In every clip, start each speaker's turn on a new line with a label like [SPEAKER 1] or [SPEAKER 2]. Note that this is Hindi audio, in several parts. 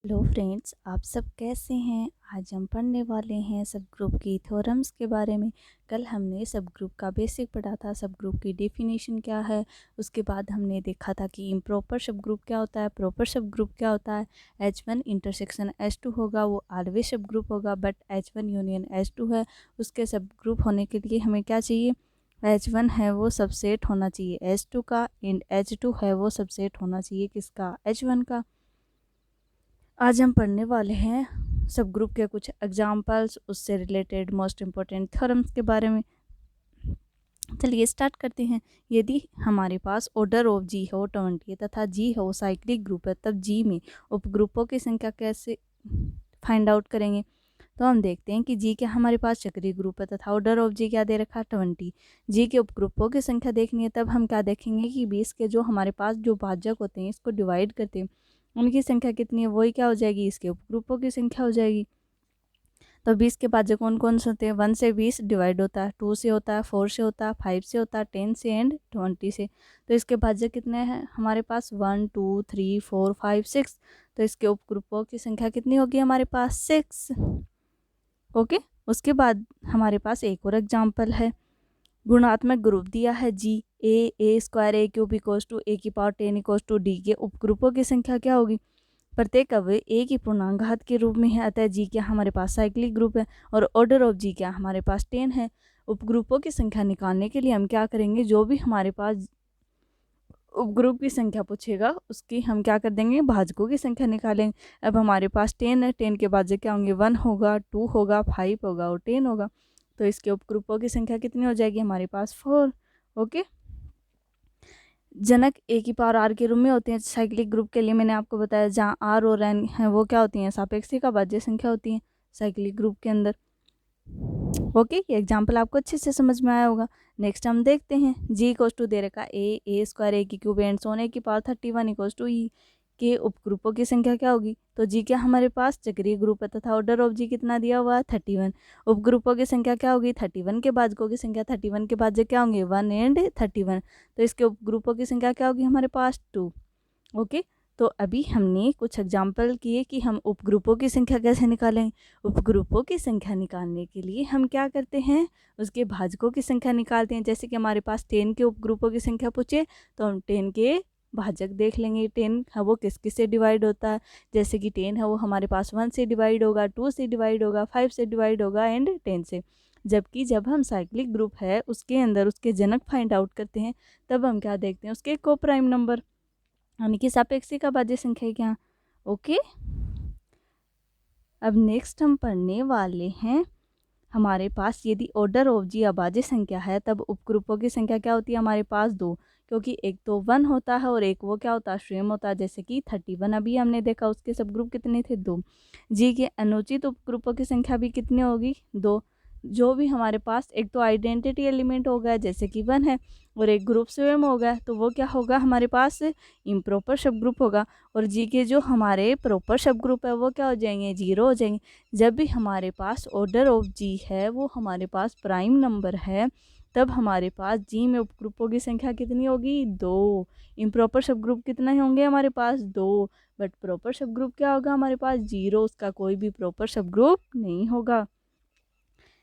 [SPEAKER 1] हेलो फ्रेंड्स, आप सब कैसे हैं। आज हम पढ़ने वाले हैं सब ग्रुप की थ्योरम्स के बारे में। कल हमने सब ग्रुप का बेसिक पढ़ा था, सब ग्रुप की डेफिनेशन क्या है। उसके बाद हमने देखा था कि इम्प्रॉपर सब ग्रुप क्या होता है, प्रॉपर सब ग्रुप क्या होता है। H1 इंटरसेक्शन H2 होगा, वो ऑलवेज सब ग्रुप होगा, बट H1 यूनियन H2 है। उसके सब ग्रुप होने के लिए हमें क्या चाहिए, H1 है वो सबसेट होना चाहिए H2 का, एंड H2 है वो सबसेट होना चाहिए किसका, H1 का। आज हम पढ़ने वाले हैं सब ग्रुप के कुछ एग्जाम्पल्स, उससे रिलेटेड मोस्ट इम्पोर्टेंट थ्योरम्स के बारे में। चलिए स्टार्ट करते हैं। यदि हमारे पास ऑर्डर ऑफ जी हो 20 तथा जी हो साइक्लिक ग्रुप है, तब जी में उपग्रुपों की संख्या कैसे फाइंड आउट करेंगे। तो हम देखते हैं कि जी के हमारे पास चक्रीय ग्रुप है तथा ऑर्डर ऑफ जी क्या दे रखा है 20। जी के उपग्रुपों की संख्या देखनी है, तब हम क्या देखेंगे कि 20 के जो हमारे पास जो भाजक होते हैं, इसको डिवाइड करते हैं, उनकी संख्या कितनी है, वही क्या हो जाएगी, इसके उपग्रुपों की संख्या हो जाएगी। तो 20 के भाज्य कौन कौन से होते हैं, 1 से 20 डिवाइड होता है, 2 से होता है, 4 से होता है, 5 से होता है, 10 से एंड 20 से। तो इसके भाज्य कितने हैं हमारे पास, 1 2 3 4 5 6। तो इसके उपग्रुपों की संख्या कितनी होगी हमारे पास, 6। ओके। उसके बाद हमारे पास एक और एग्जाम्पल है। गुणात्मक ग्रुप दिया है G, a square a cube equals to a की पावर 10 इक्वल्स टू डी के उपग्रुपों की संख्या क्या होगी। प्रत्येक अवयव ए की पूर्णांक घात के रूप में है, अतः जी क्या हमारे पास साइक्लिक ग्रुप है, और ऑर्डर ऑफ जी क्या हमारे पास 10 है। उपग्रुपों की संख्या निकालने के लिए हम क्या करेंगे, जो भी हमारे पास उपग्रुप की संख्या पूछेगा उसकी हम क्या कर देंगे, भाजकों की संख्या निकालेंगे। अब हमारे पास 10 है, 10 के भाजक क्या होंगे, 1 होगा, 2 होगा, 5 होगा और 10 होगा। तो इसके उपग्रुपों की संख्या कितनी हो जाएगी हमारे पास, 4। ओके। जनक ए की पावर आर के रूप में होते हैं साइक्लिक ग्रुप के लिए। मैंने आपको बताया जहाँ आर और एन है वो क्या होती हैं, सापेक्षिक अभाज्य संख्या होती है साइक्लिक ग्रुप के अंदर। ओके, ये एग्जाम्पल आपको अच्छे से समझ में आया होगा। नेक्स्ट हम देखते हैं, जी इक्वल्स टू दे रखा ए स्क्वायर ए की क्यूब एंड सोने की पावर 31 इक्वल्स टू ई के उपग्रुपों की संख्या क्या होगी। तो जी क्या हमारे पास चक्रीय ग्रुप है तथा ऑर्डर ऑफ जी कितना दिया हुआ है, 31। उपग्रुपों की संख्या क्या होगी, 31 के भाजकों की संख्या, 31 के भाजक क्या होंगे, 1 एंड 31। तो इसके उपग्रुपों की संख्या क्या होगी हमारे पास, 2। ओके। तो अभी हमने कुछ एग्जाम्पल किए कि हम उपग्रुपों की संख्या कैसे निकालें। उपग्रुपों की संख्या निकालने के लिए हम क्या करते हैं, उसके भाजकों की संख्या निकालते हैं। जैसे कि हमारे पास 10 के उपग्रुपों की संख्या पूछे तो हम 10 के भाजक देख लेंगे, 10 है वो किस किस से डिवाइड होता है। जैसे कि 10 है वो हमारे पास 1 से डिवाइड होगा, 2 से डिवाइड होगा, 5 से डिवाइड होगा एंड 10 से। जबकि जब हम साइक्लिक ग्रुप है उसके अंदर उसके जनक फाइंड आउट करते हैं, तब हम क्या देखते हैं, उसके को प्राइम नंबर यानी कि सापेक्षिक अभाज्य संख्या क्या। ओके। अब नेक्स्ट हम पढ़ने वाले हैं, हमारे पास यदि ऑर्डर ऑफ जी अभाज्य संख्या है, तब उपग्रुपों की संख्या क्या होती है हमारे पास, 2। क्योंकि एक तो 1 होता है और एक वो क्या होता है, स्वयं होता है। जैसे कि 31 अभी हमने देखा, उसके सब ग्रुप कितने थे, 2। जी के अनुचित उपग्रुपों की संख्या भी कितनी होगी, 2। जो भी हमारे पास एक तो आइडेंटिटी एलिमेंट होगा जैसे कि 1 है, और एक ग्रुप स्वयं होगा, तो वो क्या होगा हमारे पास, इम्प्रॉपर सब ग्रुप होगा। और जी के जो हमारे प्रॉपर सब ग्रुप है वो क्या हो जाएंगे, 0 हो जाएंगे। जब भी हमारे पास ऑर्डर ऑफ जी है वो हमारे पास प्राइम नंबर है, तब हमारे पास जी में उपग्रुपों की संख्या कितनी होगी, 2। इम्प्रॉपर सब ग्रुप कितना होंगे हमारे पास, 2। बट प्रॉपर सब ग्रुप क्या होगा हमारे पास, 0। उसका कोई भी प्रॉपर सब ग्रुप नहीं होगा।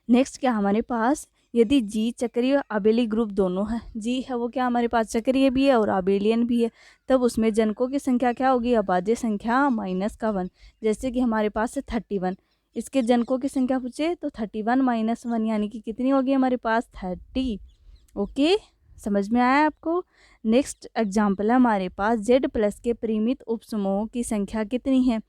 [SPEAKER 1] नेक्स्ट क्या हमारे पास, यदि जी चक्रीय आबेली ग्रुप दोनों है, जी है वो क्या हमारे पास चक्रीय भी है और आबेलियन भी है, तब उसमें जनकों की संख्या क्या होगी, अभाज्य संख्या -1। जैसे कि हमारे पास है 31, इसके जनकों की संख्या पूछे तो 31 - 1 यानी कि कितनी होगी हमारे पास, 30। ओके, समझ में आया आपको। नेक्स्ट एग्जाम्पल है हमारे पास, जेड प्लस के परिमित उपसमूहों की संख्या कितनी है।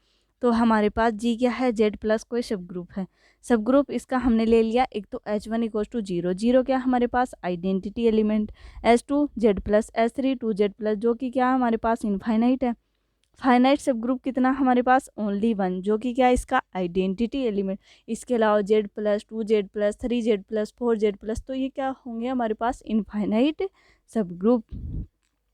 [SPEAKER 1] तो हमारे पास जी क्या है, जेड प्लस कोई सब ग्रुप है। सब ग्रुप इसका हमने ले लिया, एक तो H1 इक्वल्स टू 0, 0 क्या हमारे पास identity element, H2 Z plus, H3 2 Z plus, जो कि क्या हमारे पास इनफाइनाइट है। फाइनाइट सब ग्रुप कितना हमारे पास, ओनली 1, जो कि क्या इसका आइडेंटिटी एलिमेंट। इसके अलावा Z plus, 2 Z plus, 3 Z plus, 4 Z plus, तो ये क्या होंगे हमारे पास, इनफाइनाइट सब ग्रुप।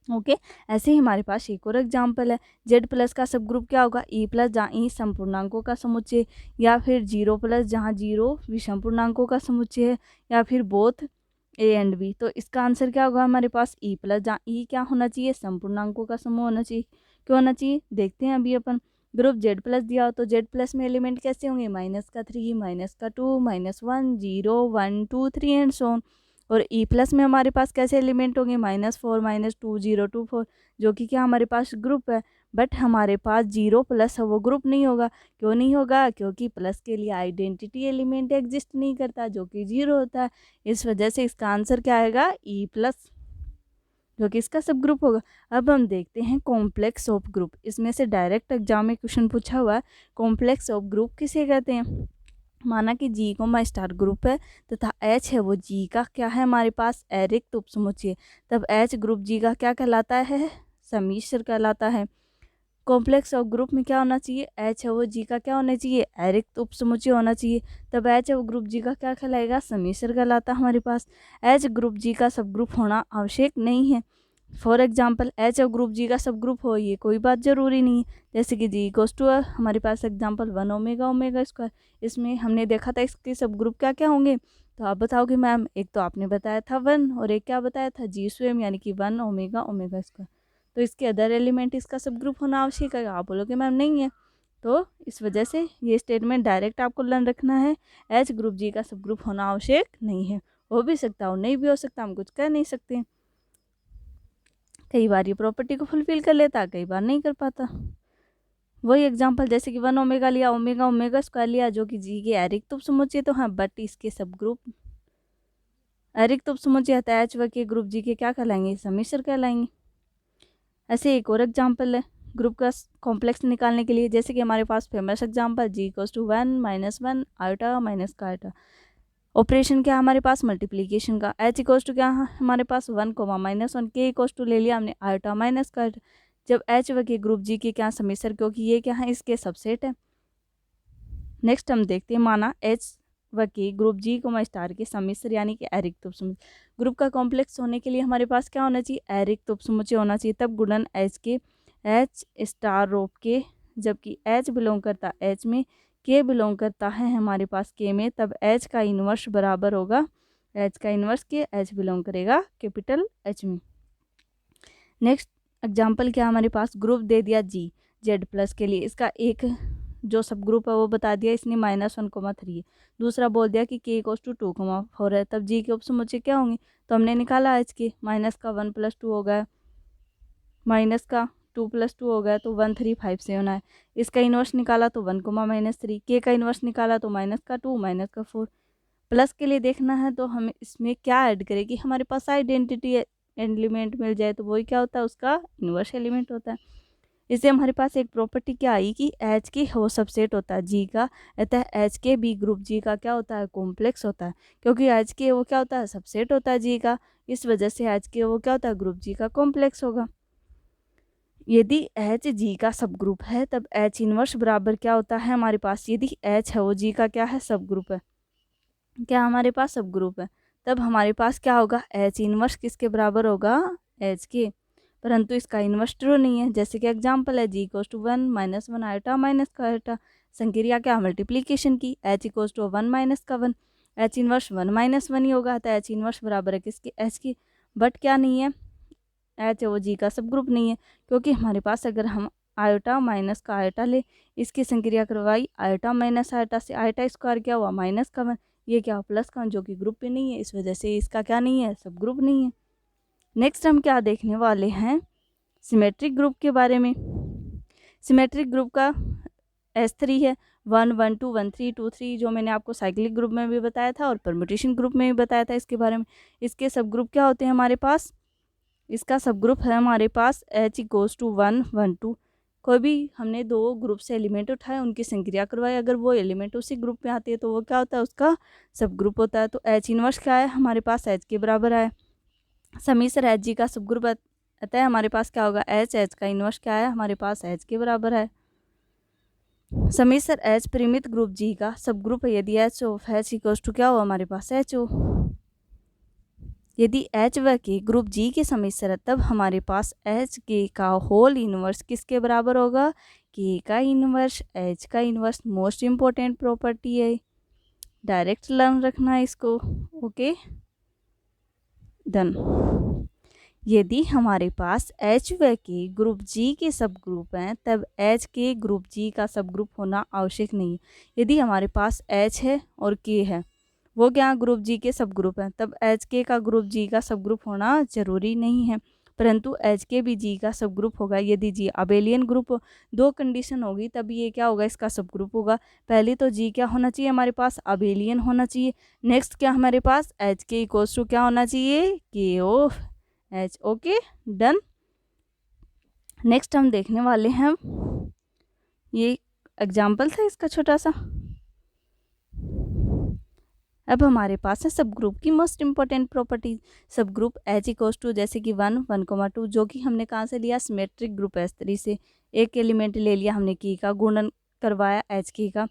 [SPEAKER 1] ओके। ऐसे ही हमारे पास एक और एग्जाम्पल है, जेड प्लस का सब ग्रुप क्या होगा, ई प्लस, जहाँ ई संपूर्णांकों का समुच्चय, या फिर 0 प्लस, जहाँ 0 विषम पूर्णांकों का समुच्चय है, या फिर बोथ ए एंड बी। तो इसका आंसर क्या होगा हमारे पास, ई प्लस, जहाँ ई क्या होना चाहिए, संपूर्णांकों का समूह होना चाहिए। क्यों होना चाहिए, देखते हैं अभी अपन। ग्रुप जेड प्लस दिया हो तो जेड प्लस में एलिमेंट कैसे होंगे, -3, -2, -1, 0, 1, 2, 3 एंड सो ऑन। और ई प्लस में हमारे पास कैसे एलिमेंट होंगे, -4, -2, 0, 2, 4, जो कि क्या हमारे पास ग्रुप है। बट हमारे पास 0 प्लस है वो ग्रुप नहीं होगा। क्यों नहीं होगा, क्योंकि प्लस के लिए आइडेंटिटी एलिमेंट एग्जिस्ट नहीं करता जो कि 0 होता है। इस वजह से इसका आंसर क्या आएगा, ई प्लस, जो कि इसका सब ग्रुप होगा। अब हम देखते हैं कॉम्प्लेक्स ऑफ ग्रुप। इसमें से डायरेक्ट एग्जाम में क्वेश्चन पूछा हुआ है, कॉम्प्लेक्स ऑफ ग्रुप किसे कहते हैं। माना कि जी को माई स्टार ग्रुप है तथा एच है वो जी का क्या है हमारे पास, एरिक्त उपसमुच्चय। तब एच ग्रुप जी का क्या कहलाता है, सम्मिश्र कहलाता है। कॉम्प्लेक्स ऑफ ग्रुप में क्या होना चाहिए, एच है वो जी का क्या होना चाहिए, एरिक्त उपसमुच्चय होना चाहिए। तब एच है वो ग्रुप जी का क्या कहलाएगा, सम्मिश्र कहलाता हमारे पास। एच ग्रुप जी का सब ग्रुप होना आवश्यक नहीं है। For example H of group G का सब ग्रुप हो, ये कोई बात ज़रूरी नहीं है। जैसे कि जी इक्वल्स टू हमारे पास एग्जाम्पल 1 ओमेगा ओमेगा स्क्वायर, इसमें हमने देखा था इसके सब ग्रुप क्या क्या होंगे। तो आप बताओगे मैम, एक तो आपने बताया था 1 और एक क्या बताया था, जी स्वयं, यानी कि 1 ओमेगा ओमेगा स्क्वायर। तो इसके अदर एलिमेंट इसका सब ग्रुप होना आवश्यक है। आप बोलोगे मैम नहीं है, तो इस वजह से ये स्टेटमेंट डायरेक्ट आपको लर्न रखना है, एच ग्रुप जी का सब ग्रुप होना आवश्यक नहीं है। हो भी सकता हो, नहीं भी हो सकता, हम कुछ कह नहीं सकते। कई बार ये प्रॉपर्टी को फुलफिल कर लेता, कई बार नहीं कर पाता। वही एग्जांपल जैसे कि 1 ओमेगा लिया, ओमेगा ओमेगा स्क्वायर लिया, जो कि जी के एरिक्त उपसमुच्चय तो हाँ, बट इसके सब ग्रुप एरिक्त उपसमुच्चय है, एच व के ग्रुप जी के क्या कहलाएंगे, सम्मिश्र कहलाएंगे। ऐसे एक और एग्जाम्पल है ग्रुप का कॉम्प्लेक्स निकालने के लिए, जैसे कि हमारे पास famous example G equals to 1 -1 iota minus का आयोटा। ऑपरेशन क्या है हमारे पास, मल्टीप्लीकेशन का। एच इक्वल्स टू क्या है हमारे पास 1, -1, के इक्वल्स टू ले लिया हमने आयोटा माइनस का आयोटा। जब एच व के ग्रुप जी के क्या सम्मिश्र, क्योंकि ये क्या है, इसके सबसेट है। नेक्स्ट हम देखते हैं, माना एच व के ग्रुप जी को स्टार के सम्मिश्र यानी कि एरिक्त उपसमुच्चय। ग्रुप का कॉम्प्लेक्स होने के लिए हमारे पास क्या होना चाहिए, एरिक्त उपसमुच्चय होना चाहिए। तब गुणन एच के एच स्टार रोप के, जबकि एच बिलोंग करता एच में, के बिलोंग करता है हमारे पास के में, तब एच का इन्वर्स बराबर होगा एच का इन्वर्स के, एच बिलोंग करेगा कैपिटल एच में। नेक्स्ट एग्जाम्पल क्या हमारे पास, ग्रुप दे दिया जी जेड प्लस के लिए, इसका एक जो सब ग्रुप है वो बता दिया इसने -1,3 है। दूसरा बोल दिया कि के इक्वल्स टू 2,4 है। तब जी के उपसमुच्चय क्या होंगे, तो हमने निकाला एच के, माइनस का 1 + 2 हो गया, माइनस का 2 + 2 हो गया, तो 1,357 है। इसका इन्वर्स निकाला तो 1, -3, के का इन्वर्स निकाला तो -2 -4। प्लस के लिए देखना है तो हमें इसमें क्या ऐड करें कि हमारे पास आइडेंटिटी एलिमेंट मिल जाए, तो वही क्या होता है, उसका इन्वर्स एलिमेंट होता है। इससे हमारे पास एक प्रॉपर्टी क्या आई कि एच की हो सबसेट होता है जी का, अतः एच के बी ग्रुप जी का क्या होता है, कॉम्प्लेक्स होता है। क्योंकि एच के वो क्या होता है, सबसेट होता है जी का, इस वजह से एच के वो क्या होता है, ग्रुप जी का कॉम्प्लेक्स होगा। यदि एच जी का सब ग्रुप है तब एच इनवर्स बराबर क्या होता है हमारे पास, यदि एच है वो जी का क्या है, सब ग्रुप है, क्या हमारे पास सब ग्रुप है, तब हमारे पास क्या होगा, एच इनवर्स किसके बराबर होगा, एच के। परंतु इसका इन्वर्स ट्रू नहीं है। जैसे कि एग्जांपल है जी इक्वल्स टू 1 -1 आयोटा माइनस का आयोटा, संक्रिया क्या मल्टीप्लीकेशन की, एच इक्वल्स टू 1 - का 1, एच इनवर्स 1 - 1 ही होगा, तो एच इनवर्स बराबर है किसके, एच की। बट क्या नहीं है, एच वो जी का सब ग्रुप नहीं है, क्योंकि हमारे पास अगर हम आयोटा माइनस का आयोटा ले, इसकी संक्रिया करवाई आयोटा माइनस आयोटा से, आयोटा स्क्वायर क्या हुआ -1, ये क्या प्लस का, जो कि ग्रुप पे नहीं है, इस वजह से इसका क्या नहीं है, सब ग्रुप नहीं है। नेक्स्ट हम क्या देखने वाले हैं, सिमेट्रिक ग्रुप के बारे में। सिमेट्रिक ग्रुप का S3 है, 1 1 2 1 3 2 3, जो मैंने आपको साइक्लिक ग्रुप में भी बताया था और परम्यूटेशन ग्रुप में भी बताया था इसके बारे में। इसके सब ग्रुप क्या होते हैं हमारे पास, इसका सब ग्रुप है हमारे पास H इक्वल्स टू 1 1 2। कोई भी हमने दो ग्रुप से एलिमेंट उठाए, उनकी संक्रिया करवाई, अगर वो एलिमेंट उसी ग्रुप में आती है तो वो क्या होता है, उसका सब ग्रुप होता है। तो H इनवर्स क्या है हमारे पास, H के बराबर है, सम्मिश्र एच जी का सब ग्रुप, अतः हमारे पास क्या होगा, एच का इन्वर्स क्या है हमारे पास, एच के बराबर है। सम्मिश्र एच परिमित ग्रुप जी का सब ग्रुप है, यदि H of H equals to क्या हो हमारे पास, एच ओ। यदि एच व के ग्रुप जी के सम्मिश्र है तब हमारे पास एच के का होल इनवर्स किसके बराबर होगा, के का इनवर्स एच का इनवर्स। मोस्ट इम्पोर्टेंट प्रॉपर्टी है, डायरेक्ट लर्न रखना है इसको। Okay done. यदि हमारे पास H व K ग्रुप G के सब ग्रुप हैं तब H के ग्रुप G का सब ग्रुप होना आवश्यक नहीं है। यदि हमारे पास H है और K है, वो क्या ग्रुप G के सब ग्रुप हैं, तब H K का ग्रुप G का सब ग्रुप होना ज़रूरी नहीं है, परंतु H K भी G का सब ग्रुप होगा। यदि G अबेलियन ग्रुप हो, दो कंडीशन होगी तब ये क्या होगा, इसका सब ग्रुप होगा। पहली तो G क्या होना चाहिए, हमारे पास अबेलियन होना चाहिए। नेक्स्ट क्या हमारे पास H K इक्वल्स टू क्या होना चाहिए, K of H। Okay done. Next हम देखने वाले हैं, ये एग्जाम्पल था इसका छोटा सा। अब हमारे पास है सब ग्रुप की मोस्ट इंपॉर्टेंट प्रॉपर्टीज। सब ग्रुप H इक्वल्स टू जैसे कि 1, 1,2 जो कि हमने कहाँ से लिया, सिमेट्रिक ग्रुप S3 से। एक एलिमेंट ले लिया हमने की का, गुणन करवाया H की का।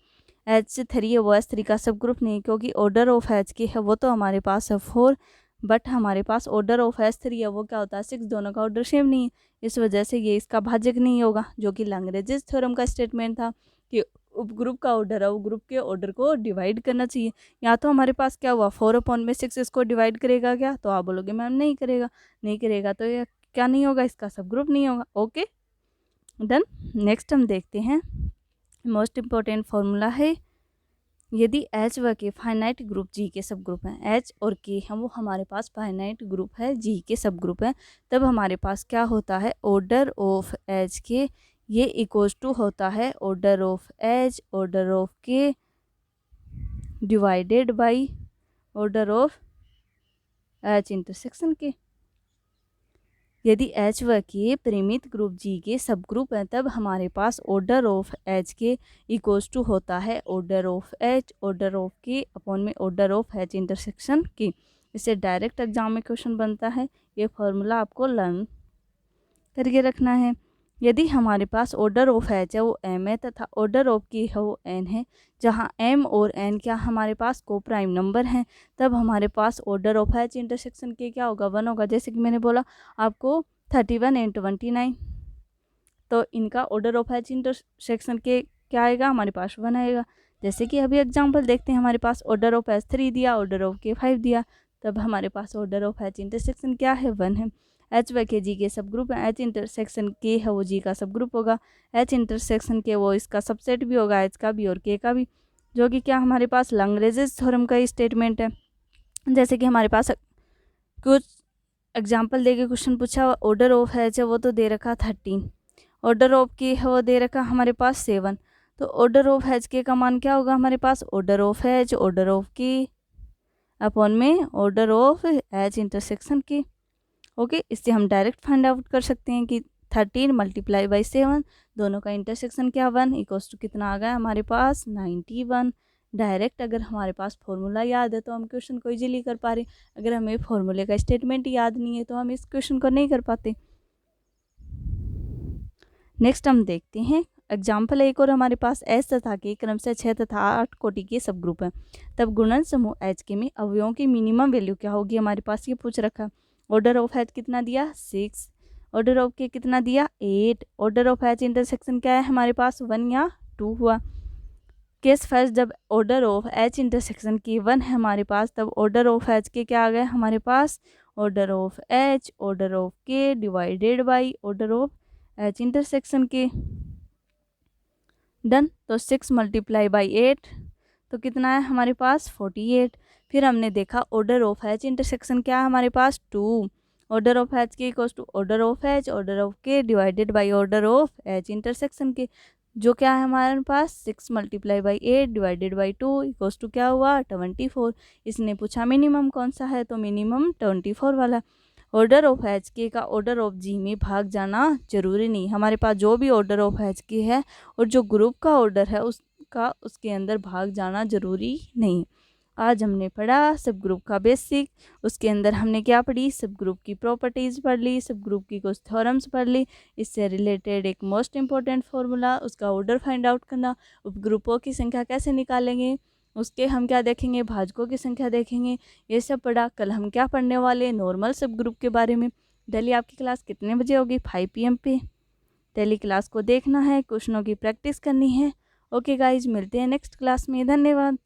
[SPEAKER 1] H3 है वो S3 का सब ग्रुप नहीं, क्योंकि ऑर्डर ऑफ H की है वो तो हमारे पास है 4, बट हमारे पास ऑर्डर ऑफ S3 है वो क्या होता है 6। दोनों का ऑर्डर सेम नहीं है, इस वजह से ये इसका भाजक नहीं होगा, जो कि लैग्रेंजेस थ्योरम का स्टेटमेंट था कि उपग्रुप का ऑर्डर है वो ग्रुप के ऑर्डर को डिवाइड करना चाहिए। या तो हमारे पास क्या हुआ 4/6 इसको डिवाइड करेगा क्या, तो आप बोलोगे मैम नहीं करेगा, नहीं करेगा तो ये क्या नहीं होगा, इसका सब ग्रुप नहीं होगा। Okay done. नेक्स्ट हम देखते हैं, मोस्ट इम्पॉर्टेंट फॉर्मूला है, यदि H व K फाइनाइट ग्रुप G के सब ग्रुप हैं, H और K हम वो हमारे पास फाइनाइट ग्रुप है, G के सब ग्रुप हैं, तब हमारे पास क्या होता है, ऑर्डर ऑफ H K ये इक्वल्स टू होता है order of H order of K divided by order of H intersection K। यदि H व K परिमित ग्रुप G के सब ग्रुप हैं, तब हमारे पास order of H K equals to होता है order of H order of K अपॉन में order of H intersection K। इससे डायरेक्ट एग्जाम में क्वेश्चन बनता है, ये फॉर्मूला आपको लर्न करके रखना है। यदि हमारे पास ऑर्डर ऑफ H है वो M है तथा ऑर्डर ऑफ K है वो N है, जहाँ M और N क्या हमारे पास को प्राइम नंबर हैं, तब हमारे पास order of H intersection K क्या होगा, 1 होगा। जैसे कि मैंने बोला आपको 31 एंड 29, तो इनका order of H intersection K क्या आएगा, हमारे पास 1 आएगा। जैसे कि अभी एग्जाम्पल देखते हैं, हमारे पास ऑर्डर ऑफ H 3 दिया, ऑर्डर ऑफ K 5 दिया, तब हमारे पास ऑर्डर ऑफ H इंटरसेक्शन क्या है, 1 है। H व K G के सब ग्रुप है, H इंटरसेक्शन K है वो G का सब ग्रुप होगा, H इंटरसेक्शन K वो इसका सबसेट भी होगा, H का भी और K का भी, जो कि क्या हमारे पास लैग्रेंजेस थ्योरम का ही स्टेटमेंट है। जैसे कि हमारे पास कुछ एग्जाम्पल दे के क्वेश्चन पूछा, ऑर्डर ऑफ H है वो तो दे रखा 13, ऑर्डर ऑफ K है वो दे रखा हमारे पास 7, तो ऑर्डर ऑफ H K का मान क्या होगा हमारे पास, order of H order of K अपॉन में order of H intersection K। Okay इससे हम डायरेक्ट फाइंड आउट कर सकते हैं कि 13 मल्टीप्लाई बाई 7 दोनों का इंटरसेक्शन क्या 1 इक्वल्स टू कितना आ गया हमारे पास 91। डायरेक्ट अगर हमारे पास फॉर्मूला याद है तो हम क्वेश्चन को इजीली कर पा रहे, अगर हमें फॉर्मूले का स्टेटमेंट याद नहीं है तो हम इस क्वेश्चन को नहीं कर पाते। नेक्स्ट हम देखते हैं एग्जाम्पल एक और, हमारे पास S तथा K क्रमशः 6 तथा 8 कोटि के सब ग्रुप हैं, तब गुणन समूह H के में अवयवों की मिनिमम वैल्यू क्या होगी, हमारे पास ये पूछ रखा। ऑर्डर ऑफ H कितना दिया 6, ऑर्डर ऑफ K कितना दिया 8, ऑर्डर ऑफ H इंटरसेक्शन क्या है हमारे पास 1 या 2 हुआ। केस फर्स्ट जब ऑर्डर ऑफ H इंटरसेक्शन की 1 है हमारे पास, तब ऑर्डर ऑफ H के क्या आ गया हमारे पास order of H order of K divided by order of H intersection K। Done. तो 6 मल्टीप्लाई बाई 8 तो कितना है हमारे पास 48। फिर हमने ऑर्डर ऑफ H इंटरसेक्शन क्या है हमारे पास 2, ऑर्डर ऑफ H के equals to order of H order of K divided by order of H intersection के, जो क्या है हमारे पास 6 multiply by 8 divided by 2 equals to क्या हुआ 24। इसने पूछा मिनिमम कौन सा है, तो मिनिमम 24 वाला। ऑर्डर ऑफ H K का ऑर्डर ऑफ G में भाग जाना जरूरी नहीं, हमारे पास जो भी ऑर्डर ऑफ H K है और जो ग्रुप का ऑर्डर है उसके अंदर भाग जाना जरूरी नहीं। आज हमने पढ़ा सब ग्रुप का बेसिक, उसके अंदर हमने क्या पढ़ी, सब ग्रुप की प्रॉपर्टीज़ पढ़ ली, सब ग्रुप की कुछ थ्योरम्स पढ़ ली, इससे रिलेटेड एक मोस्ट इम्पॉर्टेंट फार्मूला उसका ऑर्डर फाइंड आउट करना, उपग्रुपों की संख्या कैसे निकालेंगे, उसके हम क्या देखेंगे भाजकों की संख्या देखेंगे, ये सब पढ़ा। कल हम क्या पढ़ने वाले नॉर्मल सब ग्रुप के बारे में। डेली आपकी क्लास कितने बजे होगी 5 PM पे, डेली क्लास को देखना है, क्वेश्चनों की प्रैक्टिस करनी है। ओके गाइज मिलते हैं नेक्स्ट क्लास में, धन्यवाद।